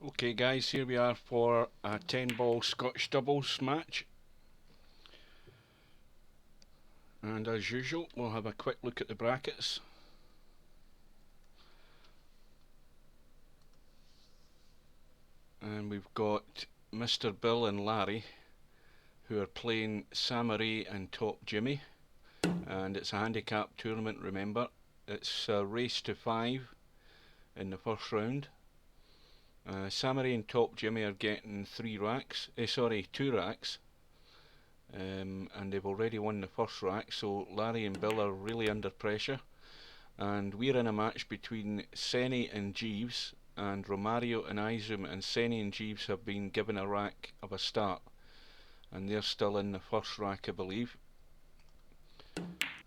Okay guys, here we are for a 10 ball Scotch doubles match, and as usual we'll have a quick look at the brackets. And we've got Mr. Bill and Larry who are playing Samaray and Top Jimmy, and it's a handicapped tournament, remember. It's a race to 5 in the first round. Samaray and Top Jimmy are getting 2 racks, and they've already won the first rack, so Larry and Bill are really under pressure. And we're in a match between Senny and Jeeves, and Romario and Izom, and Senny and Jeeves have been given a rack of a start, and they're still in the first rack, I believe.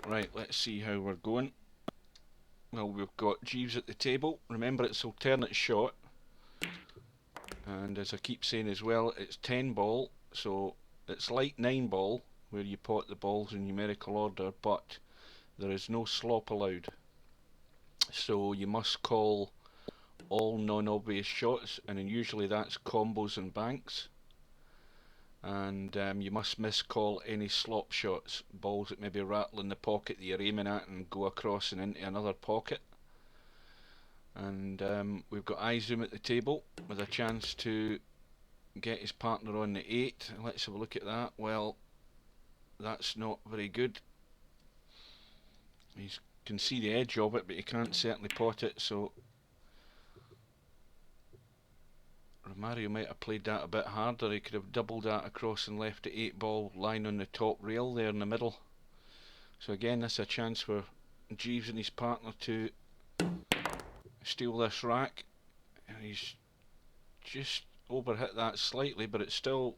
Right, let's see how we're going. Well, we've got Jeeves at the table. Remember, it's alternate shot, and as I keep saying as well, it's 10 ball, so it's like 9 ball where you pot the balls in numerical order, but there is no slop allowed, so you must call all non-obvious shots, and usually that's combos and banks. And you must miscall any slop shots, balls that maybe rattle in the pocket that you're aiming at and go across and into another pocket. And we've got Izom at the table with a chance to get his partner on the 8. Let's have a look at that. Well, that's not very good. He can see the edge of it, but he can't certainly pot it, so Romario might have played that a bit harder. He could have doubled that across and left the 8 ball lying on the top rail there in the middle. So again, this is a chance for Jeeves and his partner to steal this rack. And he's just overhit that slightly, but it's still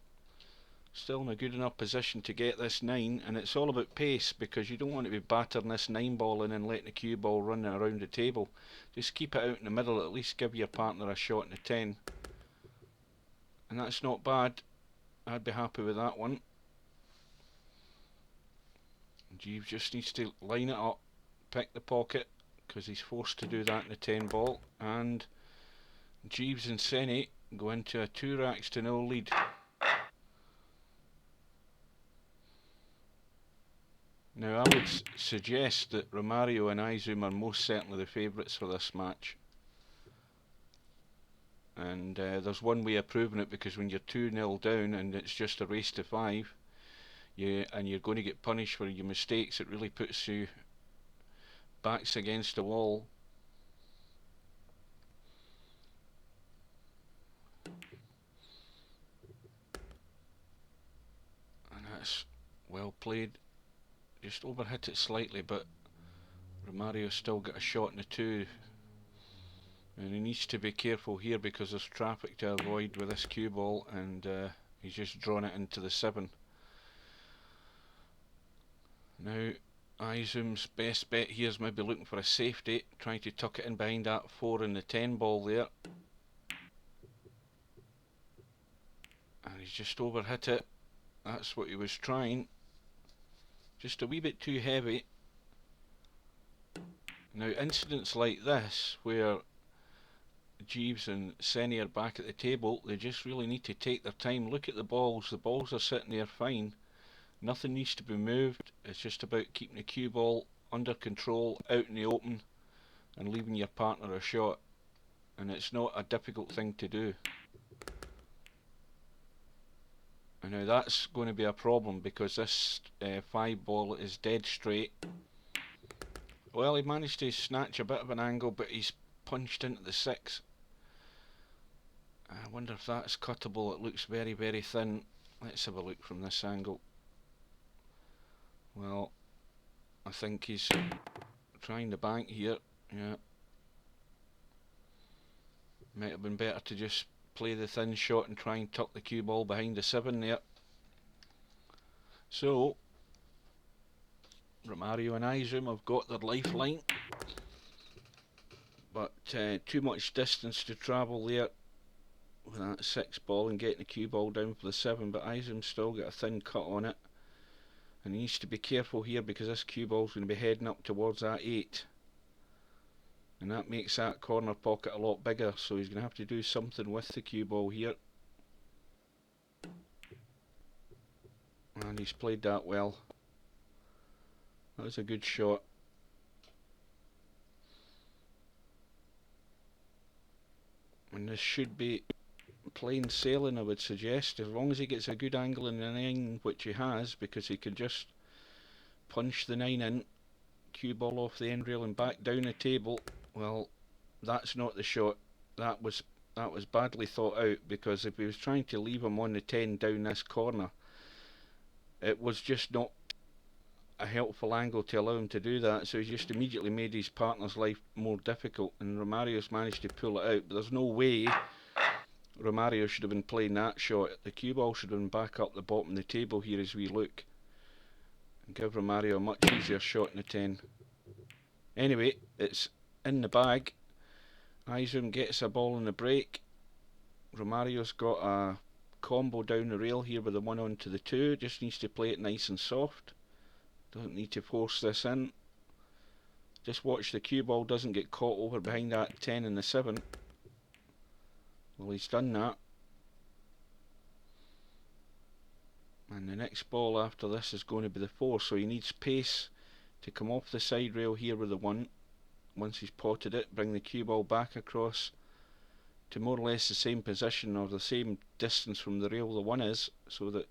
in a good enough position to get this 9. And it's all about pace, because you don't want to be battering this 9 ball in and letting the cue ball run around the table. Just keep it out in the middle, at least give your partner a shot in the 10. And that's not bad. I'd be happy with that one. Jeeves just needs to line it up, pick the pocket, because he's forced to do that in the 10 ball. And Jeeves and Senny go into a 2 racks to 0 lead. Now I would suggest that Romario and Izom are most certainly the favourites for this match. And there's one way of proving it, because when you're 2-0 down and it's just a race to 5, and you're going to get punished for your mistakes, it really puts you backs against the wall. And that's well played. Just overhit it slightly, but Romario's still got a shot in the 2. And he needs to be careful here, because there's traffic to avoid with this cue ball, and he's just drawn it into the 7. Now Izom's best bet here is maybe looking for a safety, trying to tuck it in behind that 4 in the 10 ball there. And he's just overhit it. That's what he was trying. Just a wee bit too heavy. Now incidents like this, where Jeeves and Senny are back at the table, they just really need to take their time. Look at the balls are sitting there fine. Nothing needs to be moved. It's just about keeping the cue ball under control, out in the open, and leaving your partner a shot. And it's not a difficult thing to do. And now that's going to be a problem, because this 5 ball is dead straight. Well, he managed to snatch a bit of an angle, but he's punched into the 6. I wonder if that's cuttable. It looks very, very thin. Let's have a look from this angle. Well, I think he's trying to bank here. Yeah. Might have been better to just play the thin shot and try and tuck the cue ball behind the 7 there. So Romario and Izom have got their lifeline, but too much distance to travel there with that 6 ball and getting the cue ball down for the 7. But Izom's still got a thin cut on it, and he needs to be careful here, because this cue ball's going to be heading up towards that 8. and that makes that corner pocket a lot bigger, so he's going to have to do something with the cue ball here. And he's played that well. That was a good shot. And this should be plain sailing, I would suggest, as long as he gets a good angle in the 9, which he has, because he can just punch the 9 in, cue ball off the end rail and back down the table. Well, that's not the shot. That was badly thought out, because if he was trying to leave him on the 10 down this corner, it was just not a helpful angle to allow him to do that, so he just immediately made his partner's life more difficult, and Romario's managed to pull it out. But there's no way Romario should have been playing that shot. The cue ball should have been back up the bottom of the table here as we look, and give Romario a much easier shot in the 10. Anyway, it's in the bag. Izom gets a ball in the break. Romario's got a combo down the rail here with the 1 onto the 2. Just needs to play it nice and soft. Doesn't need to force this in. Just watch the cue ball doesn't get caught over behind that 10 and the 7. Well, he's done that. And the next ball after this is going to be the 4, so he needs pace to come off the side rail here with the 1. Once he's potted it, bring the cue ball back across to more or less the same position or the same distance from the rail the 1 is, so that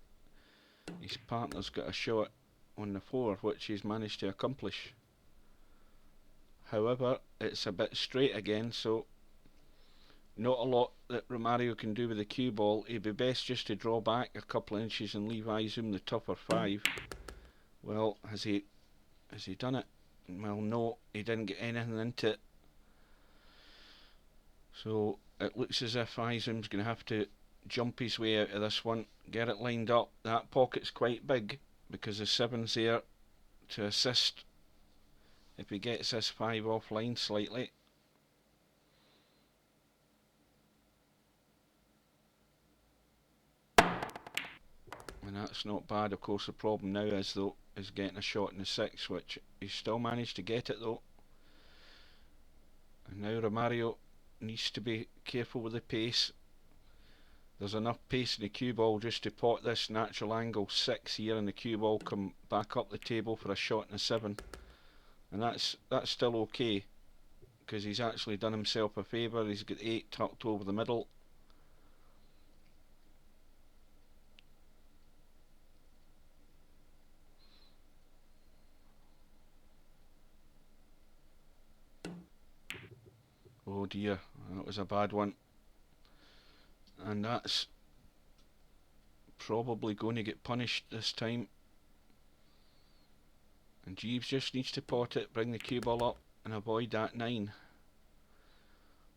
his partner's got a shot on the 4, which he's managed to accomplish. However, it's a bit straight again, so not a lot that Romario can do with the cue ball. It'd be best just to draw back a couple of inches and leave Izom the tougher 5. Well, has he done it? Well, no, he didn't get anything into it. So it looks as if Izom's going to have to jump his way out of this one, get it lined up. That pocket's quite big because the 7's there to assist if he gets this 5 offline slightly. And that's not bad. Of course, the problem now is getting a shot in the 6, which he's still managed to get it though. And now Romario needs to be careful with the pace. There's enough pace in the cue ball just to pot this natural angle 6 here, and the cue ball come back up the table for a shot in the 7. And that's still okay, because he's actually done himself a favour. He's got 8 tucked over the middle. Oh dear, that was a bad one. And that's probably going to get punished this time. And Jeeves just needs to pot it, bring the cue ball up and avoid that 9.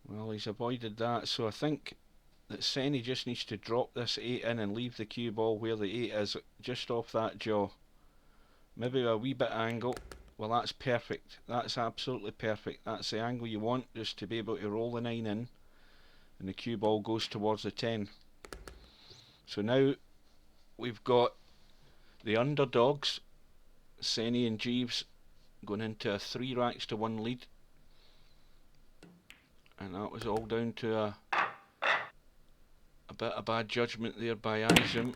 Well, he's avoided that, so I think that Senny just needs to drop this 8 in and leave the cue ball where the 8 is, just off that jaw. Maybe a wee bit angle. Well, that's perfect. That's absolutely perfect. That's the angle you want, just to be able to roll the 9 in, and the cue ball goes towards the 10. So now we've got the underdogs, Senny and Jeeves, going into a 3 racks to 1 lead. And that was all down to a bit of bad judgment there by Izom.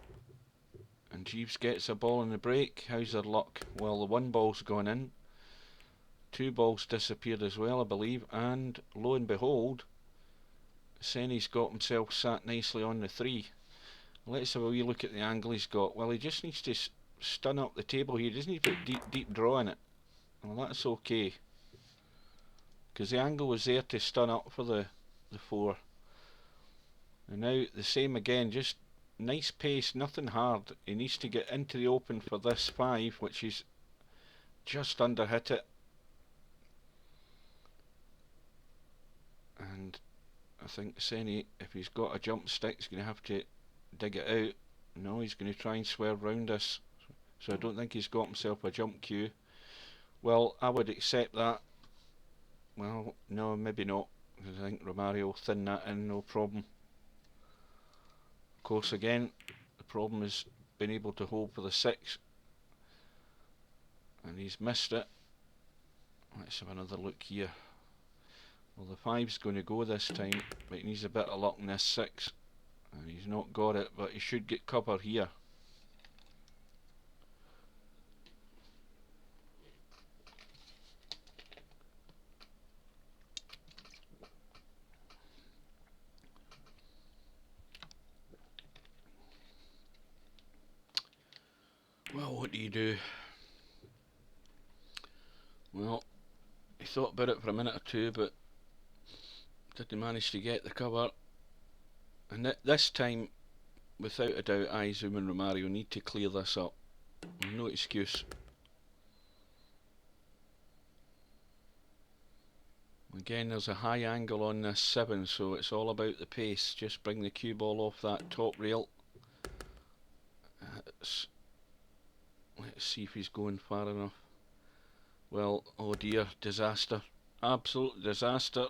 And Jeeves gets a ball in the break. How's their luck? Well, the 1 ball's gone in. 2 balls disappeared as well, I believe. And lo and behold, Senny's got himself sat nicely on the 3. Let's have a wee look at the angle he's got. Well, he just needs to stun up the table here. He doesn't need to put deep draw in it. Well, that's okay, because the angle was there to stun up for the 4. And now the same again, just nice pace, nothing hard. He needs to get into the open for this 5, which he's just under hit it. And I think Senny, if he's got a jump stick, he's going to have to dig it out. No, he's going to try and swerve round us. So I don't think he's got himself a jump cue. Well, I would accept that. Well, no, maybe not, because I think Romario will thin that in, no problem. Of course, again, the problem is being able to hold for the 6. And he's missed it. Let's have another look here. Well, the 5's going to go this time, but he needs a bit of luck in this 6. And he's not got it, but he should get cover here. Well, what do you do? Well, he thought about it for a minute or two, but didn't manage to get the cover. And this time, without a doubt, izom and Romario need to clear this up. No excuse. Again, there's a high angle on this 7, so it's all about the pace. Just bring the cue ball off that top rail. Let's see if he's going far enough. Well, oh dear, disaster. Absolute disaster.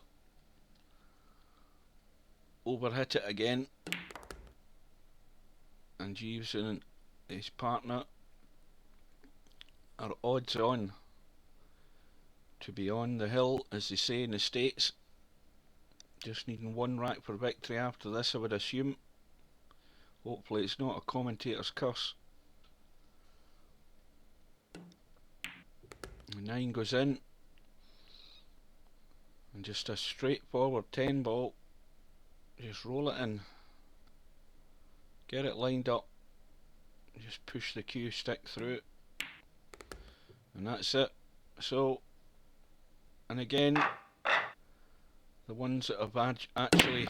Overhit it again. And Jeeves and his partner are odds on to be on the hill, as they say in the States. Just needing one rack for victory after this, I would assume. Hopefully it's not a commentator's curse. The 9 goes in. And just a straightforward 10 ball. Just roll it in. Get it lined up. Just push the cue stick through. And that's it. So, and again, the ones that have actually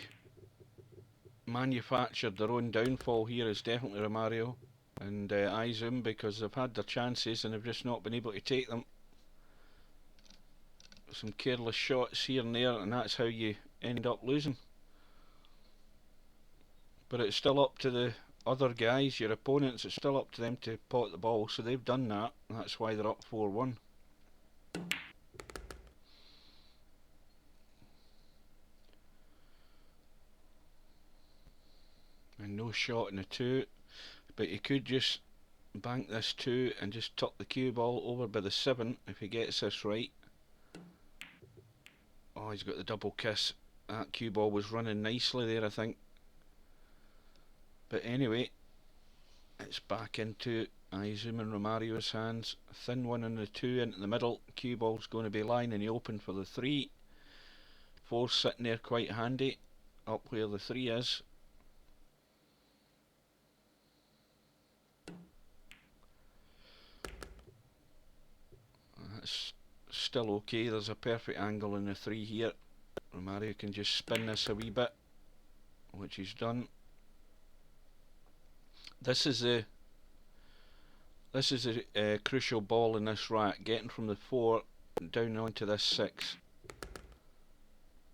manufactured their own downfall here is definitely Romario and izom, because they've had their chances and have just not been able to take them. Some careless shots here and there, and that's how you end up losing. But it's still up to the other guys, your opponents, it's still up to them to pot the ball, so they've done that, and that's why they're up 4-1. And no shot in the 2, but he could just bank this 2 and just tuck the cue ball over by the 7 if he gets this right. Oh, he's got the double kiss. That cue ball was running nicely there, I think. But anyway, it's back into izom and Romario's hands. A thin one in the 2 into the middle. Cue ball's going to be lying in the open for the 3. 4's sitting there quite handy, up where the 3 is. That's still okay. There's a perfect angle in the 3 here. Romario can just spin this a wee bit, which he's done. This is a crucial ball in this rack, getting from the 4 down onto this 6.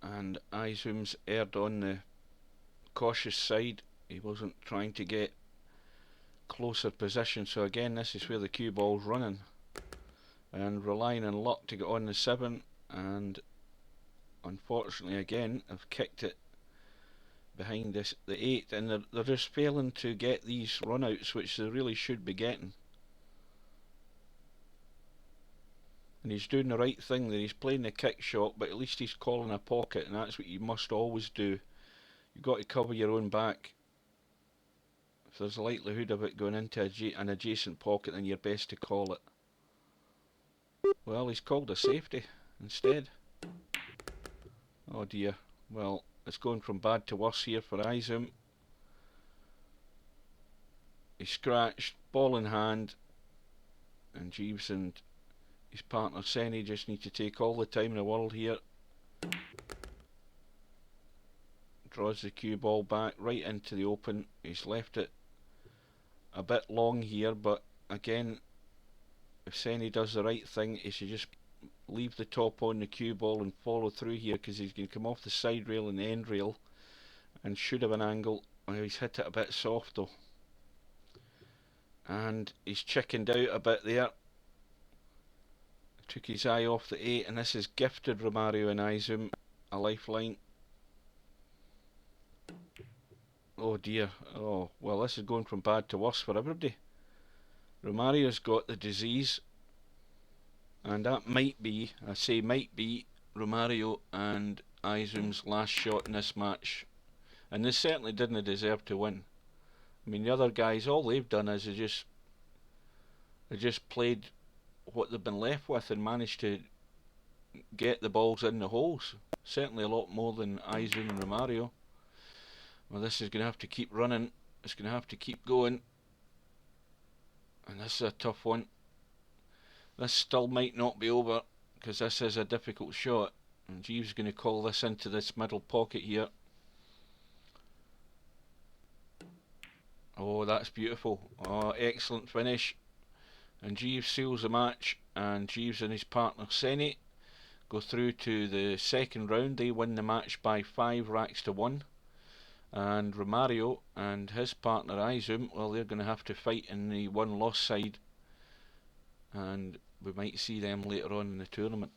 And izom's erred on the cautious side. He wasn't trying to get closer position, so again this is where the cue ball's running and relying on luck to get on the 7, and unfortunately again I've kicked it behind the 8, and they're just failing to get these runouts which they really should be getting. And he's doing the right thing there. He's playing the kick shot, but at least he's calling a pocket, and that's what you must always do. You've got to cover your own back. If there's a likelihood of it going into an adjacent pocket, then you're best to call it. Well, he's called a safety instead. Oh dear. Well, it's going from bad to worse here for izom. He scratched, ball in hand, and Jeeves and his partner Senny just need to take all the time in the world here. Draws the cue ball back right into the open. He's left it a bit long here, but again, if Senny does the right thing, he should just leave the top on the cue ball and follow through here, because he's going to come off the side rail and the end rail and should have an angle. Well, he's hit it a bit soft though, and he's chickened out a bit there. Took his eye off the 8, and this has gifted Romario and izom a lifeline. Oh dear. Oh well, this is going from bad to worse for everybody. Romario's got the disease, and that might be, I say might be, Romario and Izom's last shot in this match, and they certainly didn't deserve to win. I mean, the other guys, all they've done is they just played what they've been left with and managed to get the balls in the holes. Certainly a lot more than Izom and Romario. Well, this is going to have to keep running. It's going to have to keep going. And this is a tough one. This still might not be over, because this is a difficult shot. And Jeeves is going to call this into this middle pocket here. Oh, that's beautiful. Oh, excellent finish. And Jeeves seals the match, and Jeeves and his partner Senny go through to the second round. They win the match by 5 racks to 1. And Romario and his partner Izom, well, they're going to have to fight in the one-loss side, and we might see them later on in the tournament.